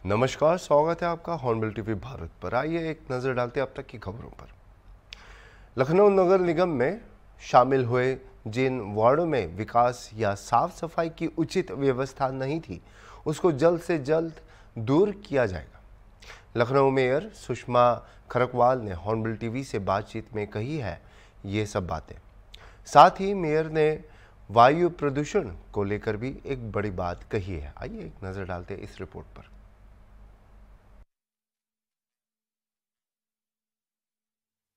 नमस्कार, स्वागत है आपका हॉर्नबिल टीवी भारत पर। आइए एक नज़र डालते हैं अब तक की खबरों पर। लखनऊ नगर निगम में शामिल हुए जिन वार्डों में विकास या साफ सफाई की उचित व्यवस्था नहीं थी, उसको जल्द से जल्द दूर किया जाएगा। लखनऊ मेयर सुषमा खरकवाल ने हॉर्नबिल टीवी से बातचीत में कही है ये सब बातें। साथ ही मेयर ने वायु प्रदूषण को लेकर भी एक बड़ी बात कही है। आइए एक नज़र डालते हैं इस रिपोर्ट पर।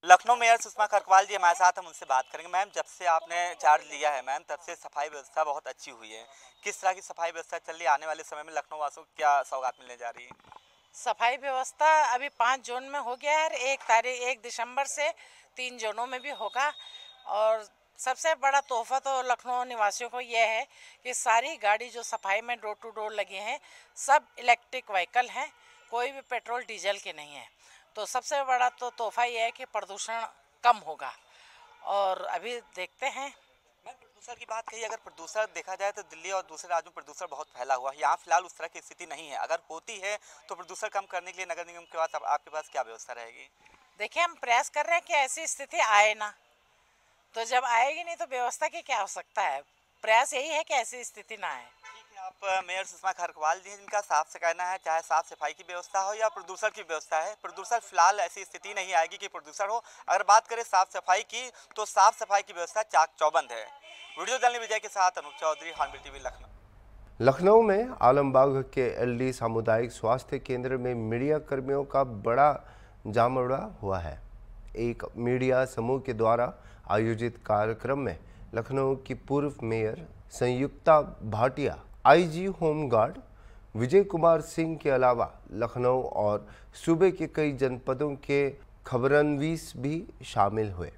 लखनऊ मेयर सुषमा खरकवाल जी हमारे साथ, हम उनसे बात करेंगे। मैम, जब से आपने चार्ज लिया है मैम, तब से सफाई व्यवस्था बहुत अच्छी हुई है। किस तरह की सफाई व्यवस्था चल रही है? आने वाले समय में लखनऊ वासियों को क्या सौगात मिलने जा रही है? सफाई व्यवस्था अभी 5 जोन में हो गया है। 1 दिसंबर से 3 जोनों में भी होगा। और सबसे बड़ा तोहफा तो लखनऊ निवासियों को यह है कि सारी गाड़ी जो सफाई में डोर टू डोर लगे हैं सब इलेक्ट्रिक व्हीकल हैं, कोई भी पेट्रोल डीजल के नहीं है। तो सबसे बड़ा तो तोहफा यह है कि प्रदूषण कम होगा। और अभी देखते हैं। मैम, प्रदूषण की बात कही, अगर प्रदूषण देखा जाए तो दिल्ली और दूसरे राज्यों में प्रदूषण बहुत फैला हुआ है। यहाँ फिलहाल उस तरह की स्थिति नहीं है। अगर होती है तो प्रदूषण कम करने के लिए नगर निगम के पास आपके पास क्या व्यवस्था रहेगी? देखिए, हम प्रयास कर रहे हैं कि ऐसी स्थिति आए ना, तो जब आएगी नहीं तो व्यवस्था की क्या हो सकता है। प्रयास यही है कि ऐसी स्थिति ना आए। आप मेयर सुषमा खरकवाल जी, इनका साफ से कहना है, चाहे साफ सफाई की व्यवस्था हो या प्रदूषण की व्यवस्था है, प्रदूषण फिलहाल ऐसी स्थिति नहीं आएगी कि प्रदूषण हो। अगर बात करें साफ सफाई की, तो साफ सफाई की व्यवस्था चाक चौबंद है। वीडियो जर्नलिस्ट विजय के साथ अनूप चौधरी, हॉर्नबिल टीवी, लखनऊ। लखनऊ में आलमबाग के एलडी सामुदायिक स्वास्थ्य केंद्र में मीडिया कर्मियों का बड़ा जामड़ा हुआ है। एक मीडिया समूह के द्वारा आयोजित कार्यक्रम में लखनऊ की पूर्व mayor Sanyukta Bhatia, IG home guard Vijay Kumar Singh के अलावा लखनऊ और सूबे के कई जनपदों के खबरनवीस भी शामिल हुए।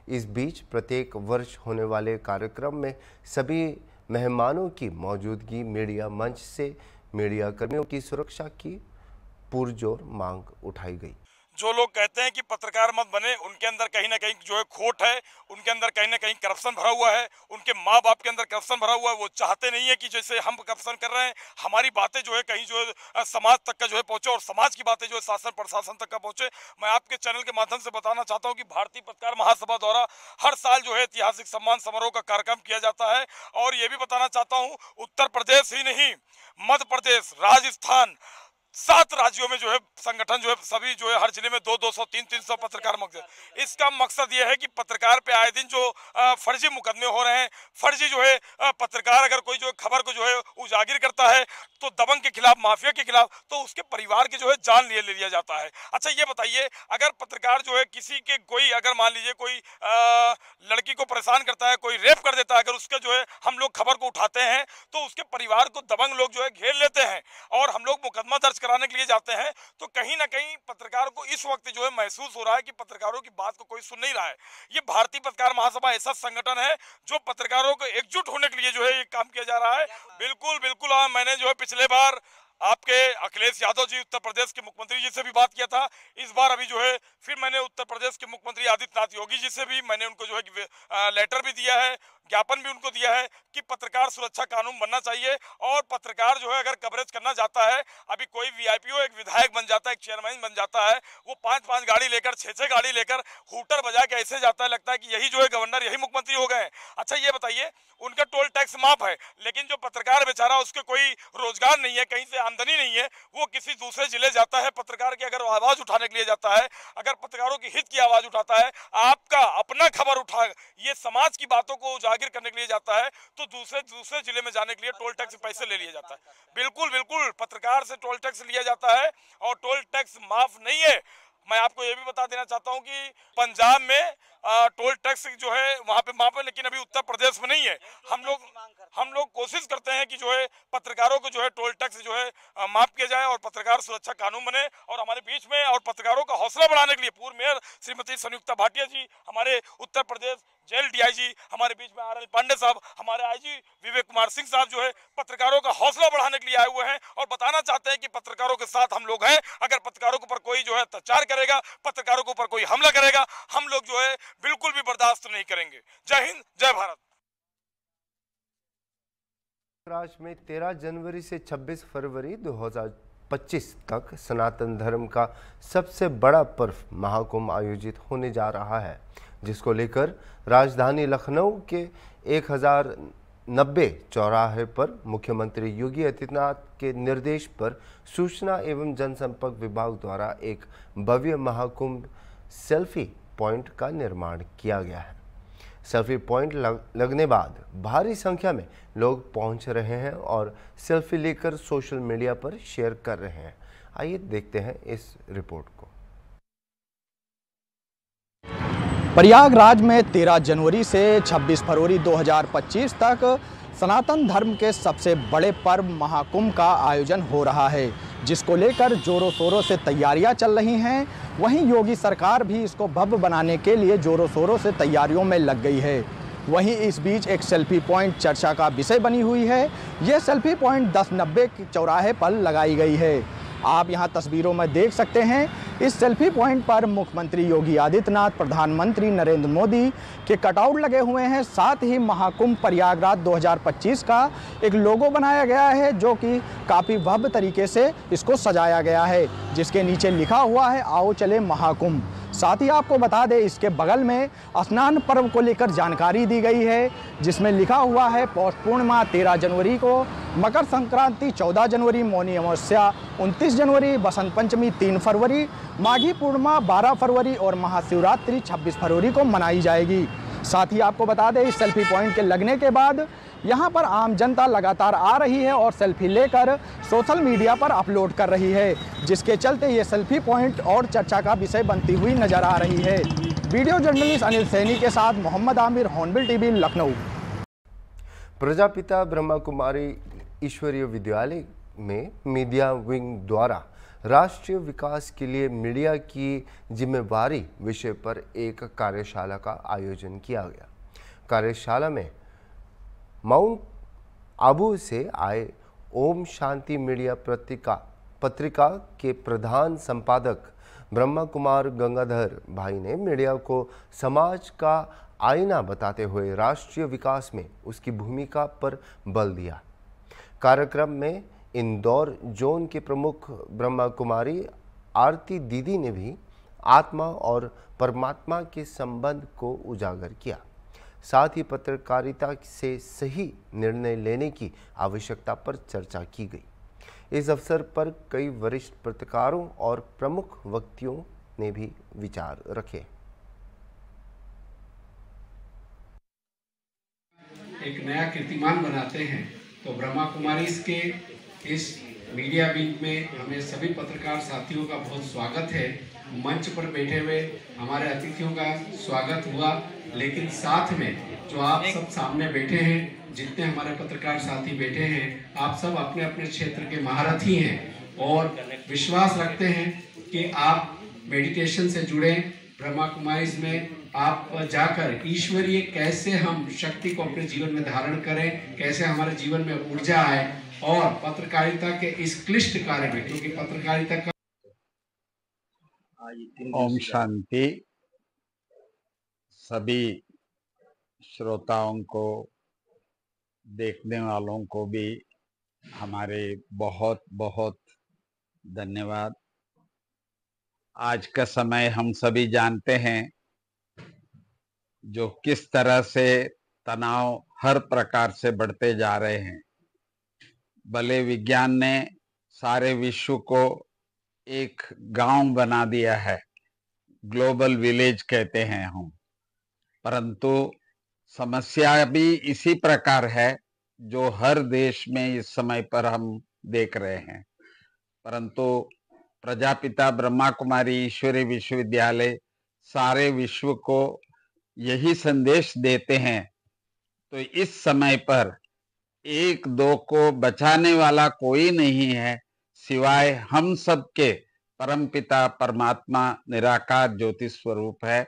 इस बीच प्रत्येक वर्ष होने वाले कार्यक्रम में सभी मेहमानों की मौजूदगी मीडिया मंच से मीडिया कर्मियों की सुरक्षा की पुरजोर मांग उठाई गई। जो लोग कहते हैं कि पत्रकार मत बने, उनके अंदर कहीं ना कहीं जो है खोट है, उनके अंदर कहीं ना कहीं करप्शन भरा हुआ है, उनके माँ बाप के अंदर करप्शन भरा हुआ है। वो चाहते नहीं है कि जैसे हम करप्शन कर रहे हैं, हमारी बातें जो है कहीं जो है समाज तक का जो है पहुंचे और समाज की बातें जो है शासन प्रशासन तक का पहुंचे। मैं आपके चैनल के माध्यम से बताना चाहता हूँ कि भारतीय पत्रकार महासभा द्वारा हर साल जो है ऐतिहासिक सम्मान समारोह का कार्यक्रम किया जाता है। और ये भी बताना चाहता हूँ, उत्तर प्रदेश ही नहीं, मध्य प्रदेश, राजस्थान, 7 राज्यों में जो है संगठन जो है सभी जो है हर जिले में 200, 300 पत्रकार मकसद। इसका मकसद ये है कि पत्रकार पे आए दिन जो फर्जी मुकदमे हो रहे हैं, फर्जी जो है पत्रकार अगर कोई जो खबर को जो है उजागर करता है तो दबंग के खिलाफ, माफिया के खिलाफ, तो उसके परिवार की जो है जान ले लिया जाता है। अच्छा ये बताइए, अगर पत्रकार जो है किसी के कोई अगर मान लीजिए कोई लड़की को परेशान करता है, कोई रेप कर देता है, अगर उसके जो है हम लोग खबर को उठाते हैं तो उसके परिवार को दबंग लोग जो है घेर लेते हैं और हम लोग मुकदमा दर्ज कराने के लिए जाते हैं। तो कहीं ना कहीं पत्रकार को इस वक्त जो है महसूस हो रहा है कि पत्रकारों की बात को कोई सुन नहीं रहा है। ये भारतीय पत्रकार महासभा ऐसा संगठन है जो पत्रकारों को एकजुट होने के लिए जो है ये काम किया जा रहा है। बिल्कुल बिल्कुल। मैंने जो है पिछले बार आपके अखिलेश यादव जी उत्तर प्रदेश के मुख्यमंत्री जी से भी बात किया था। इस बार अभी जो है फिर मैंने उत्तर प्रदेश के मुख्यमंत्री आदित्यनाथ योगी जी से भी मैंने उनको जो है लेटर भी दिया है, ज्ञापन भी उनको दिया है कि पत्रकार सुरक्षा कानून बनना चाहिए। और पत्रकार जो है अगर कवरेज करना चाहता है, अभी कोई वीआईपी हो, एक विधायक बन जाता है, एक चेयरमैन बन जाता है, वो 5-5 गाड़ी लेकर, 6-6 गाड़ी लेकर हूटर बजा के ऐसे जाता है, लगता है कि यही जो है गवर्नर, यही मुख्यमंत्री हो गए। अच्छा ये बताइए, उनका टोल टैक्स माफ है, लेकिन जो पत्रकार बेचारा उसके कोई रोजगार नहीं है, कहीं से आमदनी नहीं है, वो किसी दूसरे जिले जाता है, पत्रकार की अगर आवाज उठाने के लिए जाता है, अगर पत्रकारों की हित की आवाज उठाता है, आपका अपना खबर उठा, ये समाज की बातों को उजागर करने के लिए जाता है, तो दूसरे जिले में जाने के लिए टोल टैक्स पैसे ले लिया जाता है। बिल्कुल बिल्कुल, पत्रकार से टोल टैक्स लिया जाता है और टोल टैक्स माफ नहीं है। मैं आपको ये भी बता देना चाहता हूं कि पंजाब में टोल टैक्स जो है वहां पे माफ है, लेकिन अभी उत्तर प्रदेश में नहीं है। हम लोग कोशिश करते हैं कि जो है पत्रकारों को जो है टोल टैक्स जो है माफ किया जाए और पत्रकार सुरक्षा कानून बने। और हमारे बीच में और पत्रकारों का हौसला बढ़ाने के लिए पूर्व मेयर श्रीमती संयुक्ता भाटिया जी, हमारे उत्तर प्रदेश जेल डीआईजी, हमारे बीच में आरएल पांडे साहब, हमारे आईजी विवेक कुमार सिंह साहब जो है पत्रकारों का हौसला बढ़ाने के लिए आए हुए हैं और बताना चाहते हैं कि पत्रकारों के साथ हम लोग हैं। अगर पत्रकारों के ऊपर कोई जो है अत्याचार करेगा, पत्रकारों के ऊपर कोई हमला करेगा, हम लोग जो है बिल्कुल भी बर्दाश्त नहीं करेंगे। जय हिंद, जय भारत। राज्य में 13 जनवरी से 26 फरवरी 2025 तक सनातन धर्म का सबसे बड़ा पर्व महाकुंभ आयोजित होने जा रहा है, जिसको लेकर राजधानी लखनऊ के 1090 चौराहे पर मुख्यमंत्री योगी आदित्यनाथ के निर्देश पर सूचना एवं जनसंपर्क विभाग द्वारा एक भव्य महाकुंभ सेल्फी पॉइंट का निर्माण किया गया है। सेल्फी पॉइंट लगने बाद भारी संख्या में लोग पहुंच रहे हैं और सेल्फी लेकर सोशल मीडिया पर शेयर कर रहे हैं। आइए देखते हैं इस रिपोर्ट को। प्रयागराज में 13 जनवरी से 26 फरवरी 2025 तक सनातन धर्म के सबसे बड़े पर्व महाकुंभ का आयोजन हो रहा है, जिसको लेकर जोरों शोरों से तैयारियां चल रही हैं। वहीं योगी सरकार भी इसको भव्य बनाने के लिए जोरों शोरों से तैयारियों में लग गई है। वहीं इस बीच एक सेल्फी पॉइंट चर्चा का विषय बनी हुई है। यह सेल्फी पॉइंट 1090 चौराहे पर लगाई गई है। आप यहां तस्वीरों में देख सकते हैं। इस सेल्फी पॉइंट पर मुख्यमंत्री योगी आदित्यनाथ, प्रधानमंत्री नरेंद्र मोदी के कटआउट लगे हुए हैं। साथ ही महाकुंभ प्रयागराज 2025 का एक लोगो बनाया गया है, जो कि काफ़ी भव्य तरीके से इसको सजाया गया है, जिसके नीचे लिखा हुआ है आओ चले महाकुंभ। साथ ही आपको बता दें, इसके बगल में स्नान पर्व को लेकर जानकारी दी गई है, जिसमें लिखा हुआ है पौष पूर्णिमा 13 जनवरी को, मकर संक्रांति 14 जनवरी, मौनी अमावस्या 29 जनवरी, बसंत पंचमी 3 फरवरी, माघी पूर्णिमा 12 फरवरी और महाशिवरात्रि 26 फरवरी को मनाई जाएगी। साथ ही आपको बता दें, इस सेल्फी पॉइंट के लगने के बाद यहाँ पर आम जनता लगातार आ रही है और सेल्फी लेकर सोशल मीडिया पर अपलोड कर रही है, जिसके चलते ये सेल्फी पॉइंट और चर्चा का विषय बनती हुई नजर आ रही है। वीडियो जर्नलिस्ट अनिल सैनी के साथ मोहम्मद आमिर, हॉर्नबिल टीवी, लखनऊ। प्रजापिता ब्रह्मा कुमारी ईश्वरीय विद्यालय में मीडिया विंग द्वारा राष्ट्रीय विकास के लिए मीडिया की जिम्मेवारी विषय पर एक कार्यशाला का आयोजन किया गया। कार्यशाला में माउंट आबू से आए ओम शांति मीडिया पत्रिका के प्रधान संपादक ब्रह्मा कुमार गंगाधर भाई ने मीडिया को समाज का आईना बताते हुए राष्ट्रीय विकास में उसकी भूमिका पर बल दिया। कार्यक्रम में इंदौर जोन के प्रमुख ब्रह्मा कुमारी आरती दीदी ने भी आत्मा और परमात्मा के संबंध को उजागर किया। साथ ही पत्रकारिता से सही निर्णय लेने की आवश्यकता पर चर्चा की गई। इस अवसर पर कई वरिष्ठ पत्रकारों और प्रमुख व्यक्तियों ने भी विचार रखे। एक नया कीर्तिमान बनाते हैं, तो ब्रह्मा कुमारी के इस मीडिया वीक में हमें सभी पत्रकार साथियों का बहुत स्वागत है। मंच पर बैठे हुए हमारे अतिथियों का स्वागत हुआ, लेकिन साथ में जो आप सब सामने बैठे हैं, जितने हमारे पत्रकार साथी बैठे हैं, आप सब अपने अपने क्षेत्र के महारथी हैं और विश्वास रखते हैं कि आप मेडिटेशन से जुड़े, ब्रह्मा कुमारी में आप जाकर ईश्वरीय कैसे हम शक्ति को अपने जीवन में धारण करें, कैसे हमारे जीवन में ऊर्जा आए और पत्रकारिता के इस क्लिष्ट कार्य में, क्योंकि पत्रकारिता का ओम शांति। सभी श्रोताओं को, देखने वालों को भी हमारे बहुत बहुत धन्यवाद। आज का समय हम सभी जानते हैं जो किस तरह से तनाव हर प्रकार से बढ़ते जा रहे हैं। भले विज्ञान ने सारे विश्व को एक गांव बना दिया है, ग्लोबल विलेज कहते हैं हम, परंतु समस्या भी इसी प्रकार है जो हर देश में इस समय पर हम देख रहे हैं। परंतु प्रजापिता ब्रह्मा कुमारी ईश्वरीय विश्वविद्यालय सारे विश्व को यही संदेश देते हैं। तो इस समय पर एक दो को बचाने वाला कोई नहीं है सिवाय हम सब के परमपिता परमात्मा निराकार ज्योति स्वरूप है।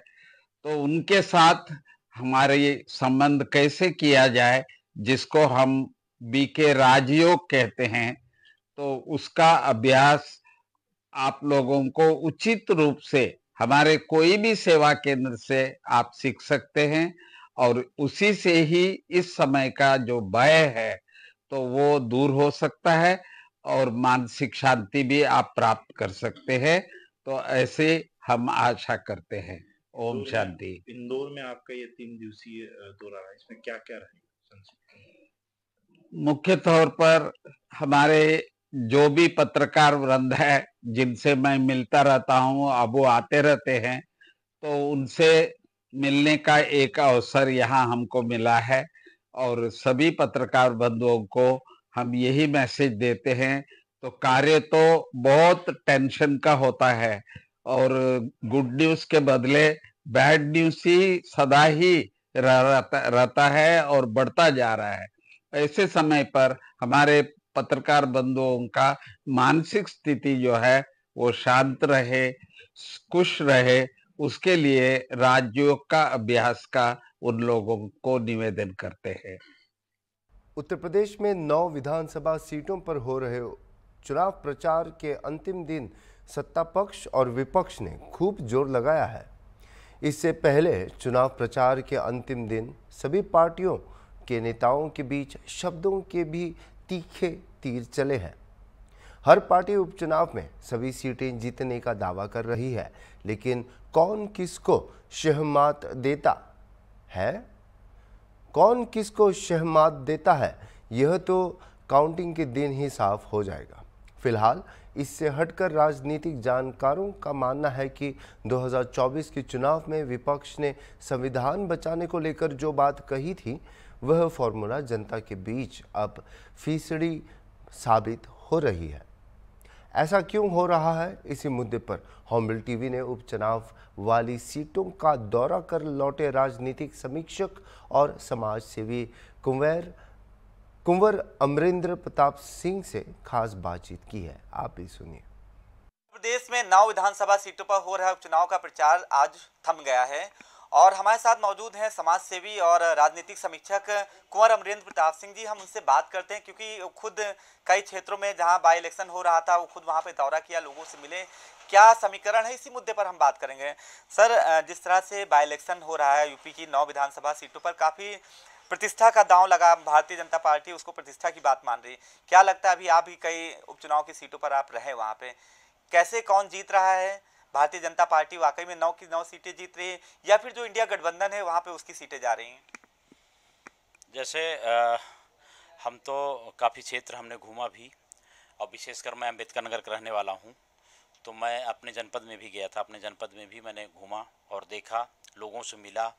तो उनके साथ हमारे संबंध कैसे किया जाए, जिसको हम बीके राजयोग कहते हैं, तो उसका अभ्यास आप लोगों को उचित रूप से हमारे कोई भी सेवा केंद्र से आप सीख सकते हैं और उसी से ही इस समय का जो भय है तो वो दूर हो सकता है और मानसिक शांति भी आप प्राप्त कर सकते हैं। तो ऐसे हम आशा करते हैं। ओम शांति। इंदौर में आपका ये 3 दिवसीय दौरा है, इसमें क्या क्या रहेगा? मुख्य तौर पर हमारे जो भी पत्रकार वृंद है जिनसे मैं मिलता रहता हूँ, अब वो आते रहते हैं, तो उनसे मिलने का एक अवसर यहाँ हमको मिला है। और सभी पत्रकार बंधुओं को हम यही मैसेज देते हैं, तो कार्य तो बहुत टेंशन का होता है और गुड न्यूज के बदले बैड न्यूज ही सदा ही रहता है और बढ़ता जा रहा है। ऐसे समय पर हमारे पत्रकार बंधुओं का मानसिक स्थिति जो है वो शांत रहे, खुश रहे, उसके लिए राजयोग का अभ्यास का उन लोगों को निवेदन करते हैं। उत्तर प्रदेश में 9 विधानसभा सीटों पर हो रहे चुनाव प्रचार के अंतिम दिन सत्ता पक्ष और विपक्ष ने खूब जोर लगाया है। इससे पहले चुनाव प्रचार के अंतिम दिन सभी पार्टियों के नेताओं के बीच शब्दों के भी तीखे तीर चले हैं। हर पार्टी उपचुनाव में सभी सीटें जीतने का दावा कर रही है, लेकिन कौन किसको शहमात देता है, कौन किसको शहमात देता है, यह तो काउंटिंग के दिन ही साफ हो जाएगा। फिलहाल इससे हटकर राजनीतिक जानकारों का मानना है कि 2024 के चुनाव में विपक्ष ने संविधान बचाने को लेकर जो बात कही थी, वह फॉर्मूला जनता के बीच अब फीसदी साबित हो रही है। ऐसा क्यों हो रहा है, इसी मुद्दे पर हॉर्नबिल टीवी ने उपचुनाव वाली सीटों का दौरा कर लौटे राजनीतिक समीक्षक और समाज सेवी कुंवर अमरेंद्र प्रताप सिंह से खास बातचीत की है। आप भी सुनिए। प्रदेश में 9 विधानसभा सीटों पर हो रहा उपचुनाव का प्रचार आज थम गया है और हमारे साथ मौजूद हैं समाज सेवी और राजनीतिक समीक्षक कुंवर अमरेंद्र प्रताप सिंह जी। हम उनसे बात करते हैं क्योंकि खुद कई क्षेत्रों में जहां बाई इलेक्शन हो रहा था वो खुद वहां पे दौरा किया, लोगों से मिले, क्या समीकरण है, इसी मुद्दे पर हम बात करेंगे। सर, जिस तरह से बाई इलेक्शन हो रहा है यूपी की 9 विधानसभा सीटों पर काफी प्रतिष्ठा का दांव लगा, भारतीय जनता पार्टी उसको प्रतिष्ठा की बात मान रही, क्या लगता है? अभी आप भी कई उपचुनाव की सीटों पर आप रहे, वहां पे कैसे कौन जीत रहा है? भारतीय जनता पार्टी वाकई में 9 की 9 सीटें जीत रही है या फिर जो इंडिया गठबंधन है वहां पे उसकी सीटें जा रही हैं? जैसे हम तो काफ़ी क्षेत्र हमने घूमा भी, और विशेषकर मैं अम्बेडकर नगर का रहने वाला हूं, तो मैं अपने जनपद में भी गया था। अपने जनपद में भी मैंने घूमा और देखा, लोगों से मिला,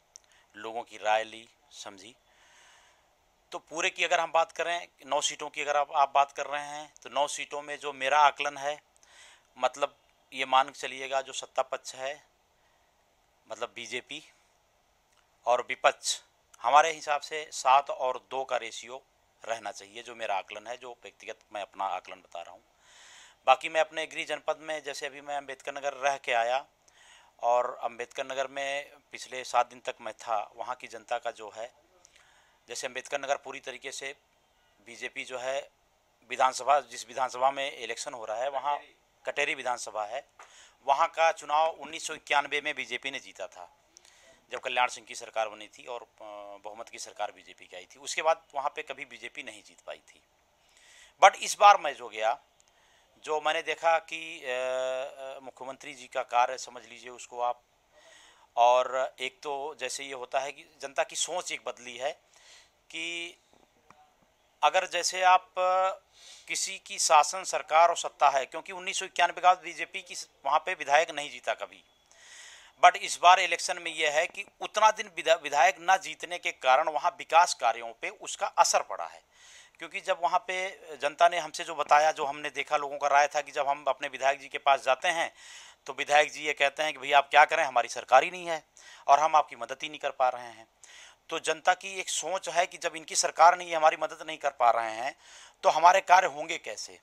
लोगों की राय ली, समझी। तो पूरे की अगर हम बात करें 9 सीटों की, अगर आप बात कर रहे हैं, तो 9 सीटों में जो मेरा आकलन है, मतलब ये मान के चलिएगा जो सत्ता पक्ष है, मतलब बीजेपी, और विपक्ष, हमारे हिसाब से 7 और 2 का रेशियो रहना चाहिए, जो मेरा आकलन है, जो व्यक्तिगत मैं अपना आकलन बता रहा हूँ। बाकी मैं अपने गृह जनपद में, जैसे अभी मैं अम्बेडकर नगर रह के आया और अम्बेडकर नगर में पिछले 7 दिन तक मैं था, वहाँ की जनता का जो है, जैसे अम्बेडकर नगर पूरी तरीके से बीजेपी जो है, विधानसभा, जिस विधानसभा में इलेक्शन हो रहा है वहाँ कटेरी विधानसभा है, वहाँ का चुनाव 1991 में बीजेपी ने जीता था, जब कल्याण सिंह की सरकार बनी थी और बहुमत की सरकार बीजेपी की आई थी। उसके बाद वहाँ पे कभी बीजेपी नहीं जीत पाई थी। बट इस बार मैं जो गया, जो मैंने देखा कि मुख्यमंत्री जी का कार्य समझ लीजिए उसको आप, और एक तो जैसे ये होता है कि जनता की सोच एक बदली है कि अगर जैसे आप किसी की शासन सरकार और सत्ता है, क्योंकि 1991 के बाद बीजेपी की वहाँ पे विधायक नहीं जीता कभी, बट इस बार इलेक्शन में यह है कि उतना दिन विधायक ना जीतने के कारण वहाँ विकास कार्यों पे उसका असर पड़ा है। क्योंकि जब वहाँ पे जनता ने हमसे जो बताया, जो हमने देखा, लोगों का राय था कि जब हम अपने विधायक जी के पास जाते हैं तो विधायक जी ये कहते हैं कि भैया आप क्या करें, हमारी सरकार ही नहीं है और हम आपकी मदद ही नहीं कर पा रहे हैं। तो जनता की एक सोच है कि जब इनकी सरकार नहीं है, हमारी मदद नहीं कर पा रहे हैं, तो हमारे कार्य होंगे कैसे।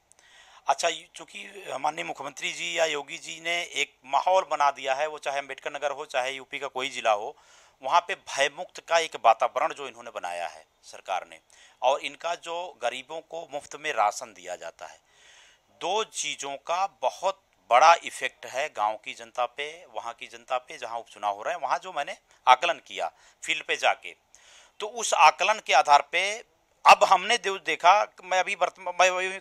अच्छा, चूँकि माननीय मुख्यमंत्री जी या योगी जी ने एक माहौल बना दिया है, वो चाहे अम्बेडकर नगर हो, चाहे यूपी का कोई ज़िला हो, वहाँ पे भयमुक्त का एक वातावरण जो इन्होंने बनाया है सरकार ने, और इनका जो गरीबों को मुफ्त में राशन दिया जाता है, 2 चीज़ों का बहुत बड़ा इफेक्ट है गांव की जनता पे, वहाँ की जनता पे, जहाँ उपचुनाव हो रहे हैं। वहाँ जो मैंने आकलन किया फील्ड पे जाके, तो उस आकलन के आधार पे अब हमने देखा, मैं अभी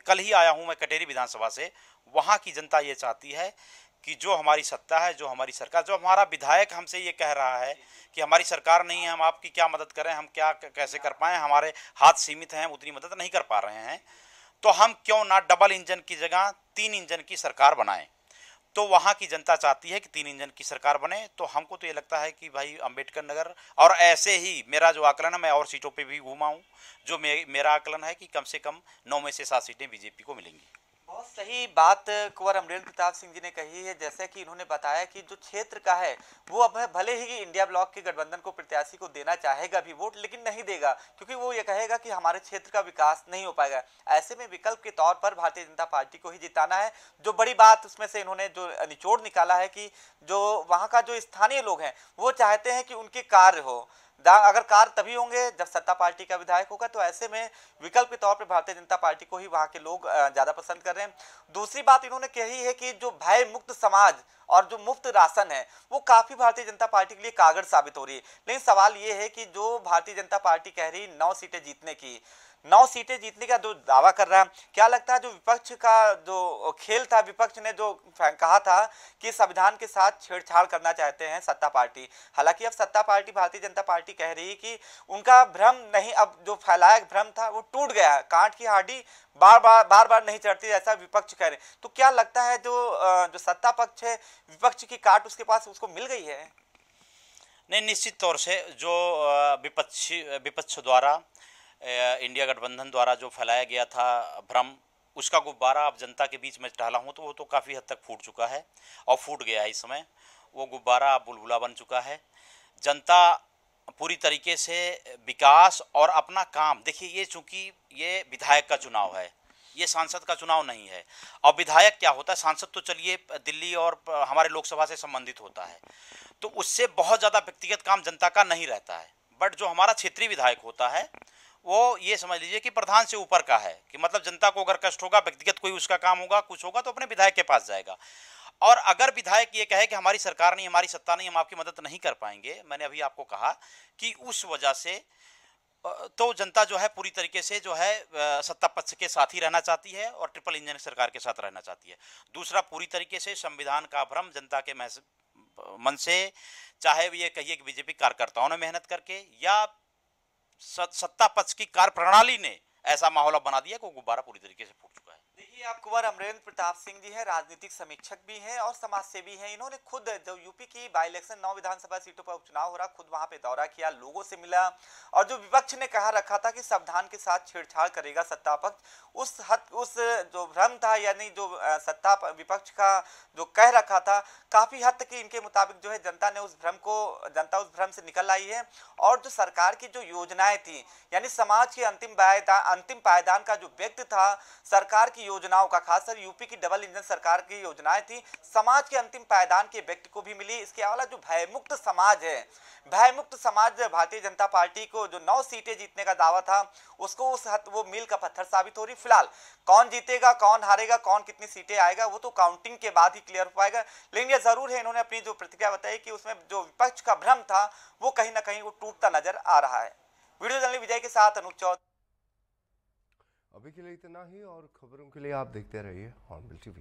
कल ही आया हूं मैं कटेरी विधानसभा से, वहां की जनता ये चाहती है कि जो हमारी सत्ता है, जो हमारी सरकार, जो हमारा विधायक हमसे ये कह रहा है कि हमारी सरकार नहीं है, हम आपकी क्या मदद करें, हम क्या कैसे कर पाएँ, हमारे हाथ सीमित हैं, हम उतनी मदद नहीं कर पा रहे हैं, तो हम क्यों ना डबल इंजन की जगह 3 इंजन की सरकार बनाएं। तो वहाँ की जनता चाहती है कि 3 इंजन की सरकार बने। तो हमको तो ये लगता है कि भाई अंबेडकर नगर, और ऐसे ही मेरा जो आकलन है, मैं और सीटों पे भी घूमा हूँ, जो मेरा आकलन है कि कम से कम 9 में से 7 सीटें बीजेपी को मिलेंगी। बहुत सही बात कुंवर अमरेंद्र प्रताप सिंह जी ने कही है। जैसे कि इन्होंने बताया कि जो क्षेत्र का है वो अब भले ही इंडिया ब्लॉक के गठबंधन को प्रत्याशी को देना चाहेगा भी वोट, लेकिन नहीं देगा, क्योंकि वो ये कहेगा कि हमारे क्षेत्र का विकास नहीं हो पाएगा। ऐसे में विकल्प के तौर पर भारतीय जनता पार्टी को ही जिताना है। जो बड़ी बात उसमें से इन्होंने जो निचोड़ निकाला है कि जो वहाँ का जो स्थानीय लोग हैं वो चाहते हैं कि उनके कार्य हो, अगर कार्य तभी होंगे जब सत्ता पार्टी का विधायक होगा। तो ऐसे में विकल्प के तौर पर भारतीय जनता पार्टी को ही वहां के लोग ज्यादा पसंद कर रहे हैं। दूसरी बात इन्होंने कही है कि जो भय मुक्त समाज और जो मुफ्त राशन है वो काफी भारतीय जनता पार्टी के लिए कारगर साबित हो रही है। लेकिन सवाल ये है कि जो भारतीय जनता पार्टी कह रही 9 सीटें जीतने की, 9 सीटें जीतने का जो दावा कर रहा है, क्या लगता है जो विपक्ष का जो खेल था, विपक्ष ने जो कहा था कि संविधान के साथ छेड़छाड़ करना चाहते हैं सत्ता पार्टी, हालांकि अब सत्ता पार्टी भारतीय जनता पार्टी कह रही है कि उनका भ्रम नहीं, अब जो फैलाया भ्रम था वो टूट गया है, कांट की हाडी बार बार नहीं चढ़ती, ऐसा विपक्ष कह रहे। तो क्या लगता है जो सत्ता पक्ष है, विपक्ष की काट उसके पास उसको मिल गई है? नहीं, निश्चित तौर से जो विपक्ष द्वारा, इंडिया गठबंधन द्वारा जो फैलाया गया था भ्रम, उसका गुब्बारा अब जनता के बीच में टहला हूँ तो वो तो काफ़ी हद तक फूट चुका है और फूट गया है। इस समय वो गुब्बारा अब बुलबुला बन चुका है। जनता पूरी तरीके से विकास और अपना काम, देखिए ये चूंकि ये विधायक का चुनाव है, ये सांसद का चुनाव नहीं है। और विधायक क्या होता है, सांसद तो चलिए दिल्ली और हमारे लोकसभा से संबंधित होता है, तो उससे बहुत ज़्यादा व्यक्तिगत काम जनता का नहीं रहता है। बट जो हमारा क्षेत्रीय विधायक होता है वो ये समझ लीजिए कि प्रधान से ऊपर का है, कि मतलब जनता को अगर कष्ट होगा, व्यक्तिगत कोई उसका काम होगा, कुछ होगा, तो अपने विधायक के पास जाएगा। और अगर विधायक ये कहे कि हमारी सरकार नहीं, हमारी सत्ता नहीं, हम आपकी मदद नहीं कर पाएंगे, मैंने अभी आपको कहा कि उस वजह से तो जनता जो है पूरी तरीके से जो है सत्ता पक्ष के साथ ही रहना चाहती है और ट्रिपल इंजन सरकार के साथ रहना चाहती है। दूसरा, पूरी तरीके से संविधान का भ्रम जनता के मन से, चाहे ये कहिए कि बीजेपी कार्यकर्ताओं ने मेहनत करके या सत्ता पक्ष की कार्य प्रणाली ने ऐसा माहौल बना दिया कि वो गुब्बारा पूरी तरीके से फूट चुका है। देखिए, आप कुंवर अमरेंद्र प्रताप सिंह जी हैं, राजनीतिक समीक्षक भी हैं और समाजसेवी हैं। इन्होंने खुद जो यूपी की बाई इलेक्शन 9 विधानसभा सीटों पर उपचुनाव हो रहा, खुद वहां पे दौरा किया, लोगों से मिला, और जो विपक्ष ने कहा रखा था कि संविधान के साथ छेड़छाड़ करेगा सत्ता पक्ष, उस जो भ्रम था, यानी जो सत्ता विपक्ष का जो कह रखा था, काफी हद तक इनके मुताबिक जो है जनता उस भ्रम से निकल आई है। और जो सरकार की जो योजनाएं थी, यानी समाज के अंतिम पायदान का जो व्यक्ति था, सरकार की योजनाओं का, खासकर यूपी की डबल इंजन सरकार की योजनाएं थी, समाज के अंतिम पायदान के व्यक्ति को भी मिली। इसके अलावा जो भयमुक्त समाज है, भयमुक्त समाज भारतीय जनता पार्टी को जो 9 सीटें जीतने का दावा था, उसको वो मील का पत्थर साबित हो रही। फिलहाल कौन जीतेगा, कौन हारेगा, कौन कितनी सीटें आएगा, वो तो काउंटिंग के बाद ही क्लियर हो पाएगा। लेकिन यह जरूर है, इन्होंने अपनी जो प्रतिक्रिया बताई कि उसमें जो विपक्ष का भ्रम था वो कहीं ना कहीं वो टूटता नजर आ रहा है। वीडियो जर्नलिस्ट विजय के साथ अनूप चौधरी। अभी के लिए इतना ही, और खबरों के लिए आप देखते रहिए हॉर्नबिल टीवी।